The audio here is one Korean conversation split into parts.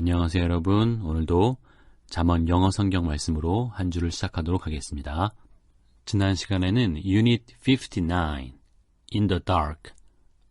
안녕하세요 여러분. 오늘도 잠언 영어 성경 말씀으로 한 주를 시작하도록 하겠습니다. 지난 시간에는 Unit 59 In the Dark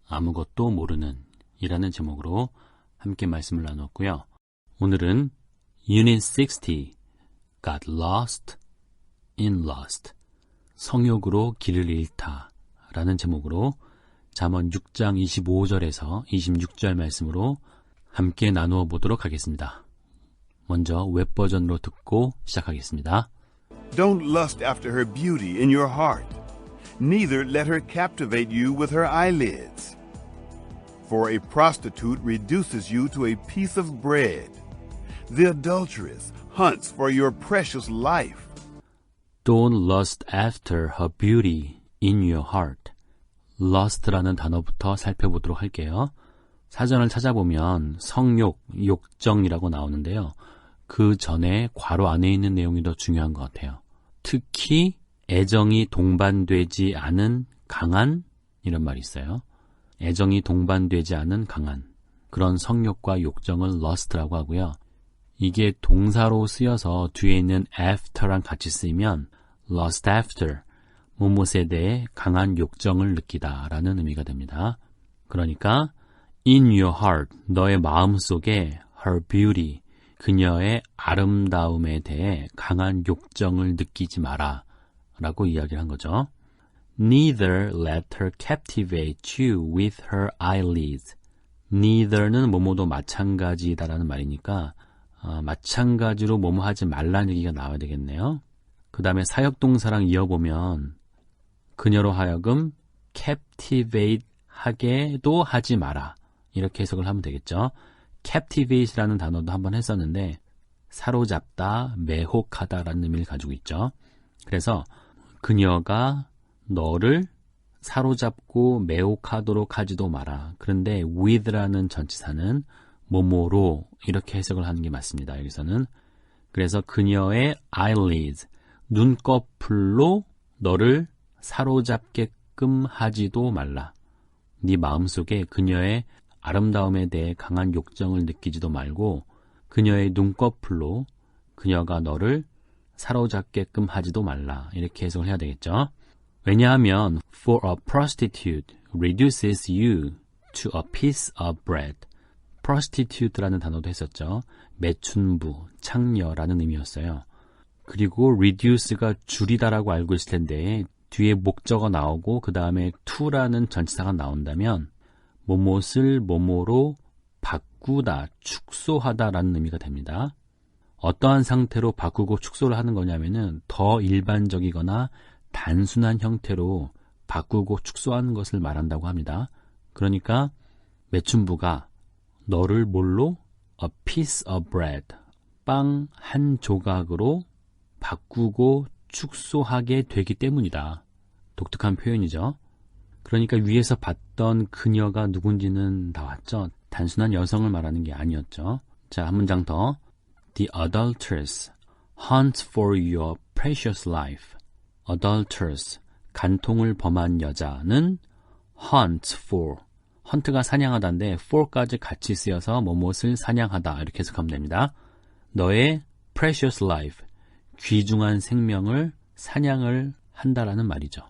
아무것도 모르는 이라는 제목으로 함께 말씀을 나눴고요. 오늘은 Unit 60 Got Lost in Lust 성욕으로 길을 잃다 라는 제목으로 잠언 6장 25절에서 26절 말씀으로 함께 나누어 보도록 하겠습니다. 먼저 웹버전으로 듣고 시작하겠습니다. Don't lust after her beauty in your heart, neither let her captivate you with her eyelids. For a prostitute reduces you to a piece of bread. The adulteress hunts for your precious life. Don't lust after her beauty in your heart. lust라는 단어부터 살펴보도록 할게요. 사전을 찾아보면 성욕, 욕정이라고 나오는데요. 그 전에 괄호 안에 있는 내용이 더 중요한 것 같아요. 특히 애정이 동반되지 않은 강한 이런 말이 있어요. 애정이 동반되지 않은 강한 그런 성욕과 욕정을 lust라고 하고요. 이게 동사로 쓰여서 뒤에 있는 after랑 같이 쓰이면 lust after, 무엇에 대해 강한 욕정을 느끼다 라는 의미가 됩니다. 그러니까 In your heart, 너의 마음속에 her beauty, 그녀의 아름다움에 대해 강한 욕정을 느끼지 마라 라고 이야기를 한 거죠. Neither let her captivate you with her eyelids. Neither는 뭐뭐도 마찬가지다라는 말이니까 마찬가지로 뭐뭐 하지 말라는 얘기가 나와야 되겠네요. 그 다음에 사역동사랑 이어보면 그녀로 하여금 captivate 하게도 하지 마라. 이렇게 해석을 하면 되겠죠. captivate라는 단어도 한번 했었는데 사로잡다, 매혹하다라는 의미를 가지고 있죠. 그래서 그녀가 너를 사로잡고 매혹하도록 하지도 마라. 그런데 with라는 전치사는 뭐뭐로 이렇게 해석을 하는 게 맞습니다. 여기서는 그래서 그녀의 eyelids, 눈꺼풀로 너를 사로잡게끔 하지도 말라. 네 마음속에 그녀의 아름다움에 대해 강한 욕정을 느끼지도 말고 그녀의 눈꺼풀로 그녀가 너를 사로잡게끔 하지도 말라. 이렇게 해석을 해야 되겠죠. 왜냐하면 For a prostitute reduces you to a piece of bread. prostitute라는 단어도 했었죠. 매춘부, 창녀라는 의미였어요. 그리고 reduce가 줄이다라고 알고 있을 텐데 뒤에 목적어 나오고 그 다음에 to라는 전치사가 나온다면 뭐뭇을 뭐뭐로 바꾸다, 축소하다라는 의미가 됩니다. 어떠한 상태로 바꾸고 축소를 하는 거냐면은 더 일반적이거나 단순한 형태로 바꾸고 축소하는 것을 말한다고 합니다. 그러니까 매춘부가 너를 뭘로? A piece of bread, 빵 한 조각으로 바꾸고 축소하게 되기 때문이다. 독특한 표현이죠. 그러니까 위에서 봤던 그녀가 누군지는 나왔죠. 단순한 여성을 말하는 게 아니었죠. 자, 한 문장 더. The adulteress hunts for your precious life. adulteress, 간통을 범한 여자는 hunt for, hunt가 사냥하다인데 for까지 같이 쓰여서 뭐뭇을 사냥하다 이렇게 해석하면 됩니다. 너의 precious life, 귀중한 생명을 사냥을 한다라는 말이죠.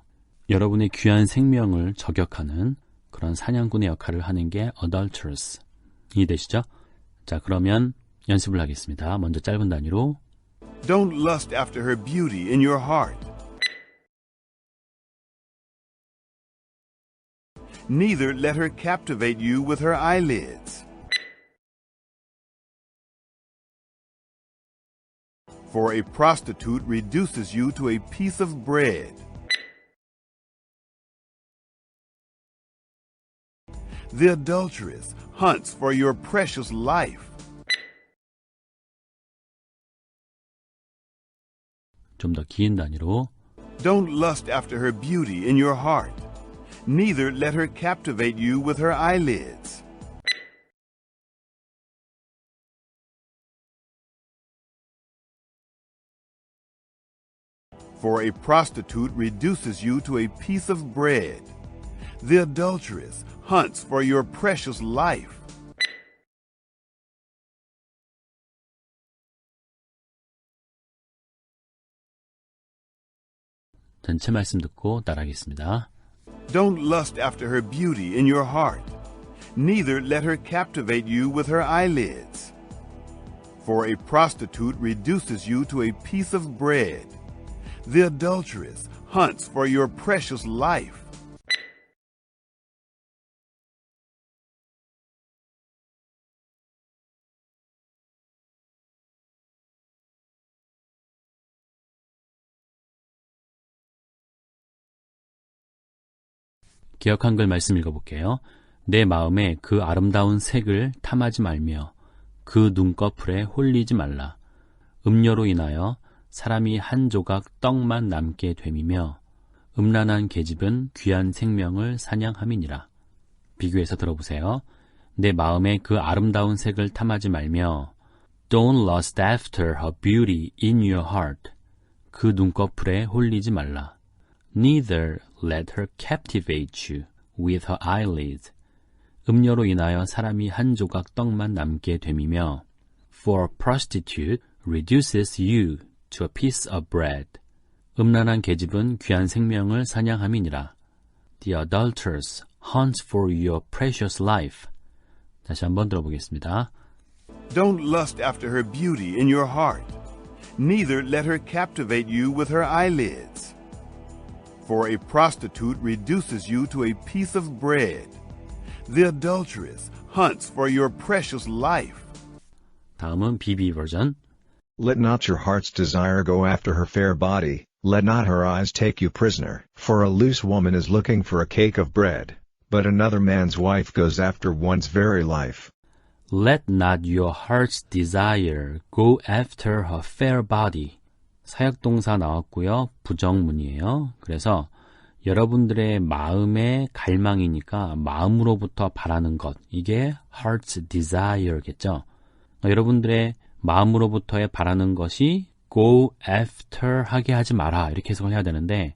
여러분의 귀한 생명을 저격하는 그런 사냥꾼의 역할을 하는 게 adulteress. 이해되시죠? 자, 그러면 연습을 하겠습니다. 먼저 짧은 단위로 Don't lust after her beauty in your heart. Neither let her captivate you with her eyelids. For a prostitute reduces you to a piece of bread. The adulteress hunts for your precious life. 좀 더 긴 단위로 Don't lust after her beauty in your heart, neither let her captivate you with her eyelids. For a prostitute reduces you to a piece of bread. The adulteress hunts for your precious life. 전체 말씀 듣고 따라하겠습니다. Don't lust after her beauty in your heart, neither let her captivate you with her eyelids. For a prostitute reduces you to a piece of bread. The adulteress hunts for your precious life. 기억 한글 말씀 읽어볼게요. 내 마음에 그 아름다운 색을 탐하지 말며 그 눈꺼풀에 홀리지 말라. 음료로 인하여 사람이 한 조각 떡만 남게 됨이며 음란한 계집은 귀한 생명을 사냥함이니라. 비교해서 들어보세요. 내 마음에 그 아름다운 색을 탐하지 말며 Don't lust after her beauty in your heart. 그 눈꺼풀에 홀리지 말라. Neither let her captivate you with her eyelids. 음료로 인하여 사람이 한 조각 떡만 남게 됨이며 For a prostitute reduces you to a piece of bread. 음란한 계집은 귀한 생명을 사냥함이니라. The adulteress hunts for your precious life. 다시 한번 들어보겠습니다. Don't lust after her beauty in your heart, neither let her captivate you with her eyelids. For a prostitute reduces you to a piece of bread. The adulteress hunts for your precious life. 다음은 BB 버전. Let not your heart's desire go after her fair body, let not her eyes take you prisoner. For a loose woman is looking for a cake of bread, but another man's wife goes after one's very life. Let not your heart's desire go after her fair body. 사역동사 나왔고요. 부정문이에요. 그래서 여러분들의 마음의 갈망이니까 마음으로부터 바라는 것. 이게 heart's desire겠죠. 여러분들의 마음으로부터의 바라는 것이 go after 하게 하지 마라. 이렇게 해석을 해야 되는데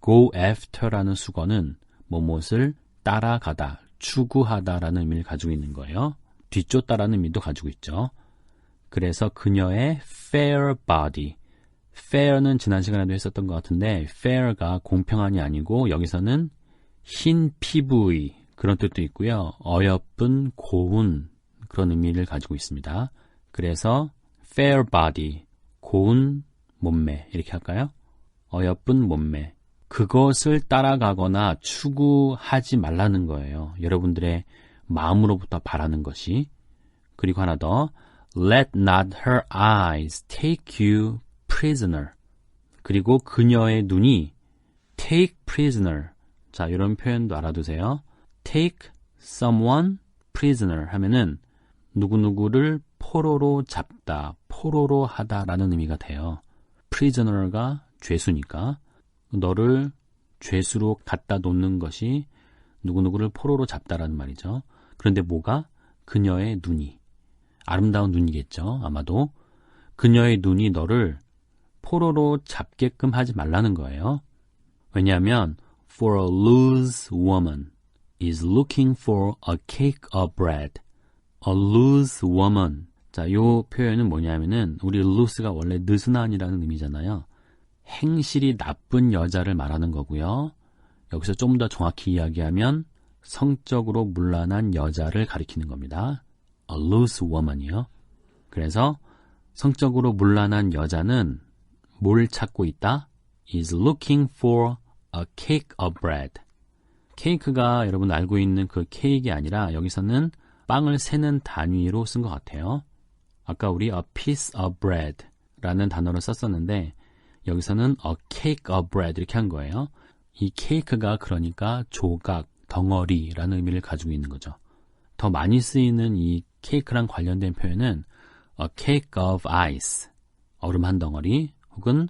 go after라는 수거는 무엇을 따라가다, 추구하다라는 의미를 가지고 있는 거예요. 뒤쫓다라는 의미도 가지고 있죠. 그래서 그녀의 fair body. fair는 지난 시간에도 했었던 것 같은데 fair가 공평한이 아니고 여기서는 흰 피부의 그런 뜻도 있고요. 어여쁜, 고운 그런 의미를 가지고 있습니다. 그래서 fair body, 고운 몸매 이렇게 할까요? 어여쁜 몸매. 그것을 따라가거나 추구하지 말라는 거예요. 여러분들의 마음으로부터 바라는 것이. 그리고 하나 더 Let not her eyes take you prisoner. 그리고 그녀의 눈이 take prisoner. 자, 이런 표현도 알아두세요. take someone prisoner 하면은 누구누구를 포로로 잡다, 포로로 하다라는 의미가 돼요. prisoner가 죄수니까 너를 죄수로 갖다 놓는 것이 누구누구를 포로로 잡다라는 말이죠. 그런데 뭐가? 그녀의 눈이. 아름다운 눈이겠죠. 아마도. 그녀의 눈이 너를 포로로 잡게끔 하지 말라는 거예요. 왜냐하면 For a loose woman is looking for a cake of bread. A loose woman. 자, 요 표현은 뭐냐면은 우리 loose가 원래 느슨한이라는 의미잖아요. 행실이 나쁜 여자를 말하는 거고요. 여기서 좀 더 정확히 이야기하면 성적으로 문란한 여자를 가리키는 겁니다. A loose woman이요. 그래서 성적으로 문란한 여자는 뭘 찾고 있다? is looking for a cake of bread. 케이크가 여러분 알고 있는 그 케이크가 아니라 여기서는 빵을 세는 단위로 쓴 것 같아요. 아까 우리 a piece of bread 라는 단어를 썼었는데 여기서는 a cake of bread 이렇게 한 거예요. 이 케이크가 그러니까 조각, 덩어리라는 의미를 가지고 있는 거죠. 더 많이 쓰이는 이 케이크랑 관련된 표현은 a cake of ice, 얼음 한 덩어리, 혹은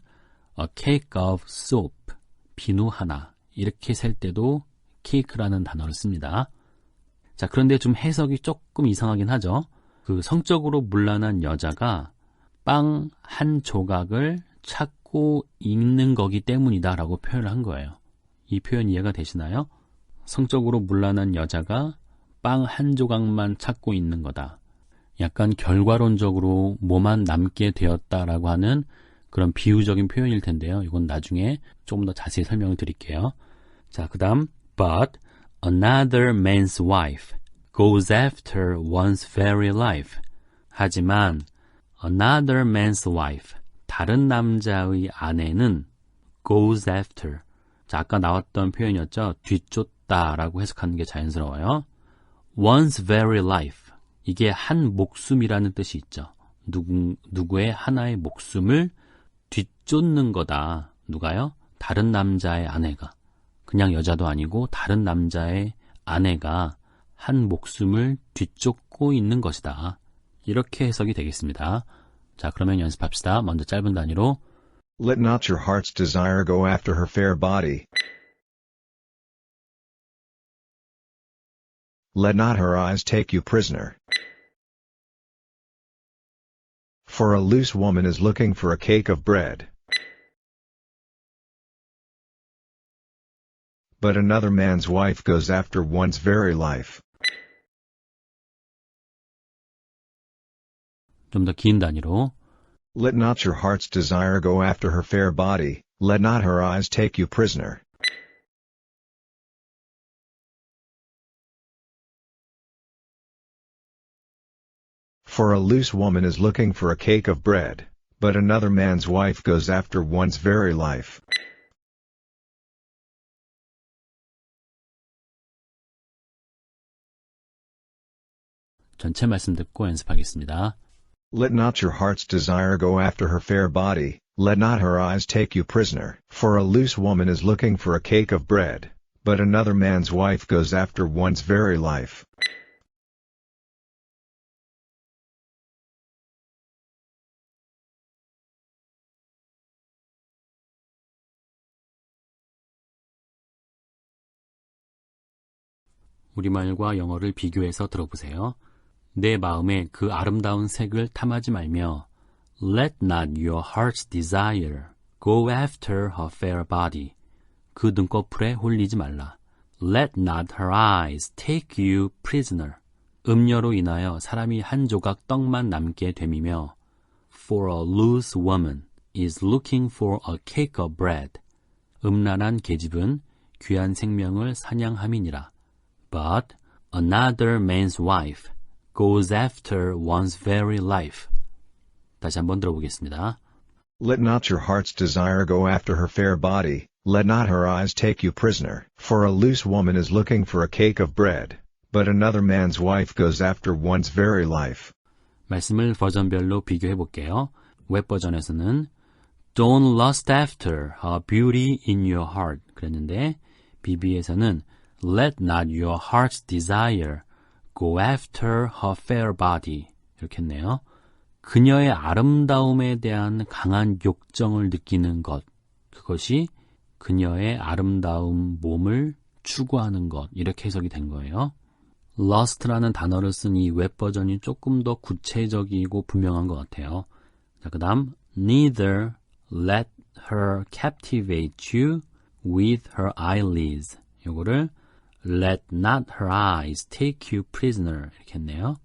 a cake of soap, 비누 하나 이렇게 셀 때도 케이크라는 단어를 씁니다. 자, 그런데 좀 해석이 조금 이상하긴 하죠. 그 성적으로 문란한 여자가 빵 한 조각을 찾고 있는 거기 때문이다 라고 표현을 한 거예요. 이 표현 이해가 되시나요? 성적으로 문란한 여자가 빵 한 조각만 찾고 있는 거다. 약간 결과론적으로 뭐만 남게 되었다라고 하는 그런 비유적인 표현일 텐데요. 이건 나중에 조금 더 자세히 설명을 드릴게요. 자, 그 다음 But another man's wife goes after one's very life. 하지만 another man's wife, 다른 남자의 아내는 goes after. 자, 아까 나왔던 표현이었죠. 뒤쫓다라고 해석하는 게 자연스러워요. one's very life. 이게 한 목숨이라는 뜻이 있죠. 누구의 하나의 목숨을 뒤쫓는 거다. 누가요? 다른 남자의 아내가. 그냥 여자도 아니고 다른 남자의 아내가 한 목숨을 뒤쫓고 있는 것이다. 이렇게 해석이 되겠습니다. 자, 그러면 연습합시다. 먼저 짧은 단위로 Let not your heart's desire go after her fair body. Let not her eyes take you prisoner. For a loose woman is looking for a cake of bread. But another man's wife goes after one's very life. 좀 더 긴 단위로 Let not your heart's desire go after her fair body, let not her eyes take you prisoner. For a loose woman is looking for a cake of bread, but another man's wife goes after one's very life. 전체 말씀 듣고 연습하겠습니다. Let not your heart's desire go after her fair body, let not her eyes take you prisoner. For a loose woman is looking for a cake of bread, but another man's wife goes after one's very life. 우리말과 영어를 비교해서 들어보세요. 내 마음에 그 아름다운 색을 탐하지 말며 Let not your heart's desire go after her fair body. 그 눈꺼풀에 홀리지 말라. Let not her eyes take you prisoner. 음료로 인하여 사람이 한 조각 떡만 남게 됨이며 For a loose woman is looking for a cake of bread. 음란한 계집은 귀한 생명을 사냥함이니라. But another man's wife goes after one's very life. 다시 한번 들어보겠습니다. Let not your heart's desire go after her fair body, let not her eyes take you prisoner. For a loose woman is looking for a cake of bread, but another man's wife goes after one's very life. 말씀을 버전별로 비교해 볼게요. 웹 버전에서는 Don't lust after her beauty in your heart 그랬는데 BB에서는 Let not your heart's desire go after her fair body 이렇게 했네요. 그녀의 아름다움에 대한 강한 욕정을 느끼는 것, 그것이 그녀의 아름다운 몸을 추구하는 것 이렇게 해석이 된 거예요. lust라는 단어를 쓴 이 웹 버전이 조금 더 구체적이고 분명한 것 같아요. 자, 그 다음 Neither let her captivate you with her eyelids 요거를 Let not her eyes take you prisoner 이렇게 했네요.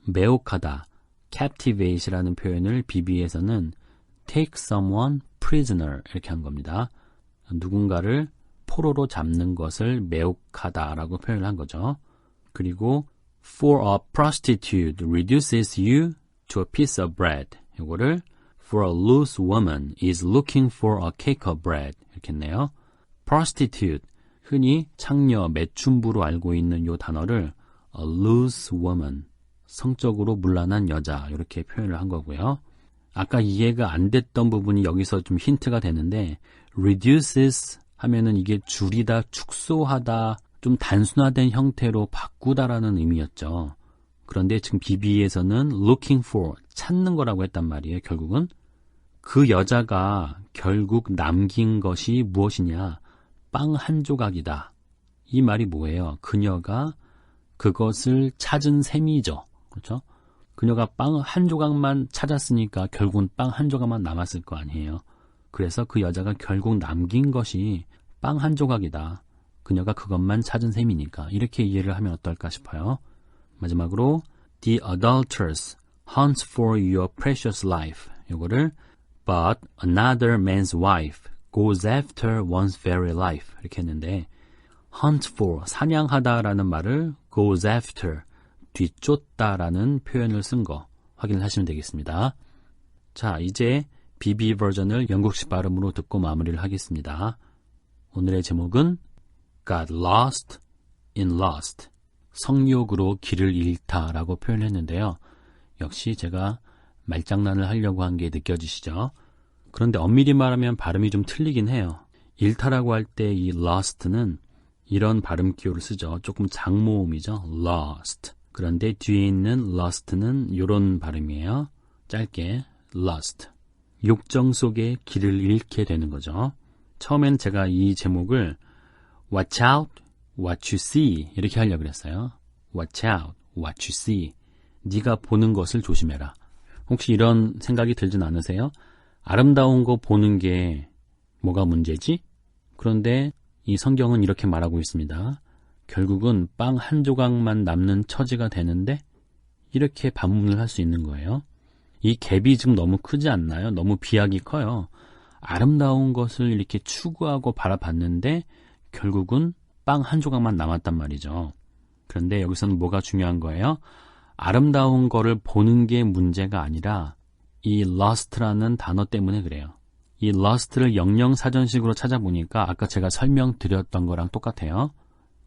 매혹하다, captivate이라는 표현을 BB에서는 take someone prisoner 이렇게 한 겁니다. 누군가를 포로로 잡는 것을 매혹하다라고 표현을 한 거죠. 그리고 for a prostitute reduces you to a piece of bread 이거를 for a loose woman is looking for a cake of bread 이렇게 했네요. prostitute 흔히 창녀, 매춘부로 알고 있는 이 단어를 a loose woman, 성적으로 문란한 여자 이렇게 표현을 한 거고요. 아까 이해가 안 됐던 부분이 여기서 좀 힌트가 되는데 reduces 하면은 이게 줄이다, 축소하다, 좀 단순화된 형태로 바꾸다라는 의미였죠. 그런데 지금 BB에서는 looking for, 찾는 거라고 했단 말이에요. 결국은 그 여자가 결국 남긴 것이 무엇이냐? 빵 한 조각이다. 이 말이 뭐예요? 그녀가 그것을 찾은 셈이죠. 그렇죠? 그녀가 빵 한 조각만 찾았으니까 결국은 빵 한 조각만 남았을 거 아니에요. 그래서 그 여자가 결국 남긴 것이 빵 한 조각이다. 그녀가 그것만 찾은 셈이니까 이렇게 이해를 하면 어떨까 싶어요. 마지막으로 The adulteress hunts for your precious life. 이거를 But another man's wife goes after one's very life. 이렇게 했는데 hunt for, 사냥하다라는 말을 goes after, 뒤쫓다라는 표현을 쓴 거 확인을 하시면 되겠습니다. 자, 이제 BB 버전을 영국식 발음으로 듣고 마무리를 하겠습니다. 오늘의 제목은 Got lost in lust. 성욕으로 길을 잃다라고 표현했는데요. 역시 제가 말장난을 하려고 한 게 느껴지시죠? 그런데 엄밀히 말하면 발음이 좀 틀리긴 해요. 잃다라고 할 때 이 lost는 이런 발음 기호를 쓰죠. 조금 장모음이죠. lost. 그런데 뒤에 있는 lust는 이런 발음이에요. 짧게 lust. 욕정 속에 길을 잃게 되는 거죠. 처음엔 제가 이 제목을 Watch out, what you see 이렇게 하려고 그랬어요. Watch out, what you see. 네가 보는 것을 조심해라. 혹시 이런 생각이 들진 않으세요? 아름다운 거 보는 게 뭐가 문제지? 그런데 이 성경은 이렇게 말하고 있습니다. 결국은 빵 한 조각만 남는 처지가 되는데 이렇게 반문을 할 수 있는 거예요. 이 갭이 지금 너무 크지 않나요? 너무 비약이 커요. 아름다운 것을 이렇게 추구하고 바라봤는데 결국은 빵 한 조각만 남았단 말이죠. 그런데 여기서는 뭐가 중요한 거예요? 아름다운 거를 보는 게 문제가 아니라 이 lust라는 단어 때문에 그래요. 이 lust를 영영사전식으로 찾아보니까 아까 제가 설명드렸던 거랑 똑같아요.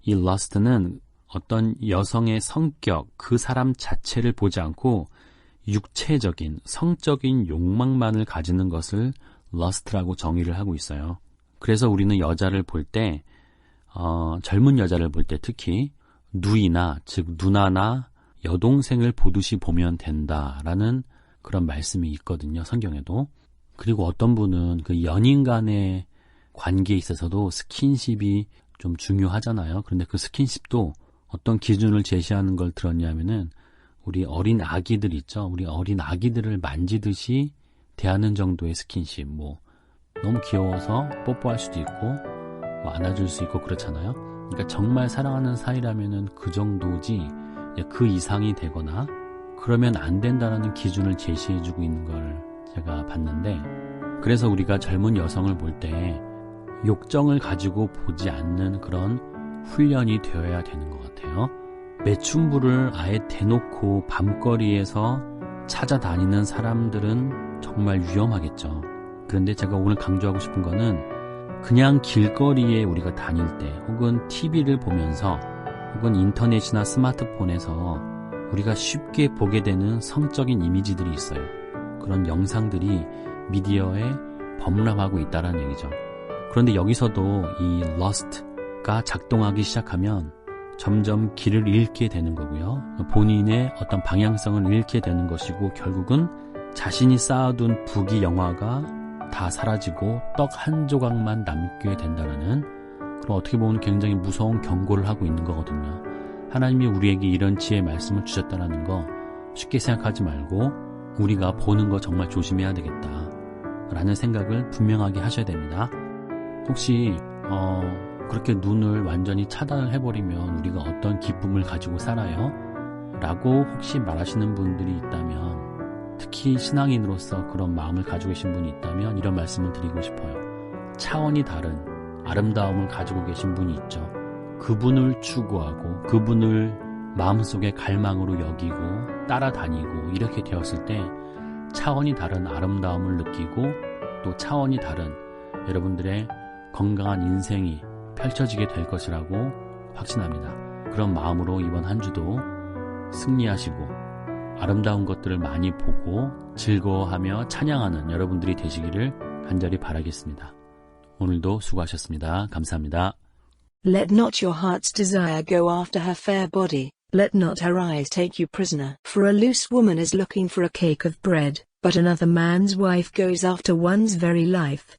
이 lust는 어떤 여성의 성격, 그 사람 자체를 보지 않고 육체적인, 성적인 욕망만을 가지는 것을 lust라고 정의를 하고 있어요. 그래서 우리는 여자를 볼 때, 젊은 여자를 볼 때 특히 누이나, 즉 누나나 여동생을 보듯이 보면 된다라는 그런 말씀이 있거든요. 성경에도. 그리고 어떤 분은 그 연인 간의 관계에 있어서도 스킨십이 좀 중요하잖아요. 그런데 그 스킨십도 어떤 기준을 제시하는 걸 들었냐면은 우리 어린 아기들 있죠. 우리 어린 아기들을 만지듯이 대하는 정도의 스킨십. 뭐 너무 귀여워서 뽀뽀할 수도 있고 뭐 안아줄 수 있고 그렇잖아요. 그러니까 정말 사랑하는 사이라면은 그 정도지 그 이상이 되거나 그러면 안 된다라는 기준을 제시해주고 있는 걸 제가 봤는데, 그래서 우리가 젊은 여성을 볼 때 욕정을 가지고 보지 않는 그런 훈련이 되어야 되는 것 같아요. 매춘부를 아예 대놓고 밤거리에서 찾아다니는 사람들은 정말 위험하겠죠. 그런데 제가 오늘 강조하고 싶은 거는 그냥 길거리에 우리가 다닐 때 혹은 TV를 보면서 혹은 인터넷이나 스마트폰에서 우리가 쉽게 보게 되는 성적인 이미지들이 있어요. 그런 영상들이 미디어에 범람하고 있다는 얘기죠. 그런데 여기서도 이 lust가 작동하기 시작하면 점점 길을 잃게 되는 거고요. 본인의 어떤 방향성을 잃게 되는 것이고 결국은 자신이 쌓아둔 부귀 영화가 다 사라지고 떡 한 조각만 남게 된다는 그럼 어떻게 보면 굉장히 무서운 경고를 하고 있는 거거든요. 하나님이 우리에게 이런 지혜의 말씀을 주셨다는 거 쉽게 생각하지 말고 우리가 보는 거 정말 조심해야 되겠다 라는 생각을 분명하게 하셔야 됩니다. 혹시 그렇게 눈을 완전히 차단을 해버리면 우리가 어떤 기쁨을 가지고 살아요? 라고 혹시 말하시는 분들이 있다면, 특히 신앙인으로서 그런 마음을 가지고 계신 분이 있다면 이런 말씀을 드리고 싶어요. 차원이 다른 아름다움을 가지고 계신 분이 있죠. 그분을 추구하고 그분을 마음속에 갈망으로 여기고 따라다니고 이렇게 되었을 때 차원이 다른 아름다움을 느끼고 또 차원이 다른 여러분들의 건강한 인생이 펼쳐지게 될 것이라고 확신합니다. 그런 마음으로 이번 한 주도 승리하시고 아름다운 것들을 많이 보고 즐거워하며 찬양하는 여러분들이 되시기를 간절히 바라겠습니다. 오늘도 수고하셨습니다. 감사합니다. Let not your heart's desire go after her fair body, let not her eyes take you prisoner. For a loose woman is looking for a cake of bread, but another man's wife goes after one's very life.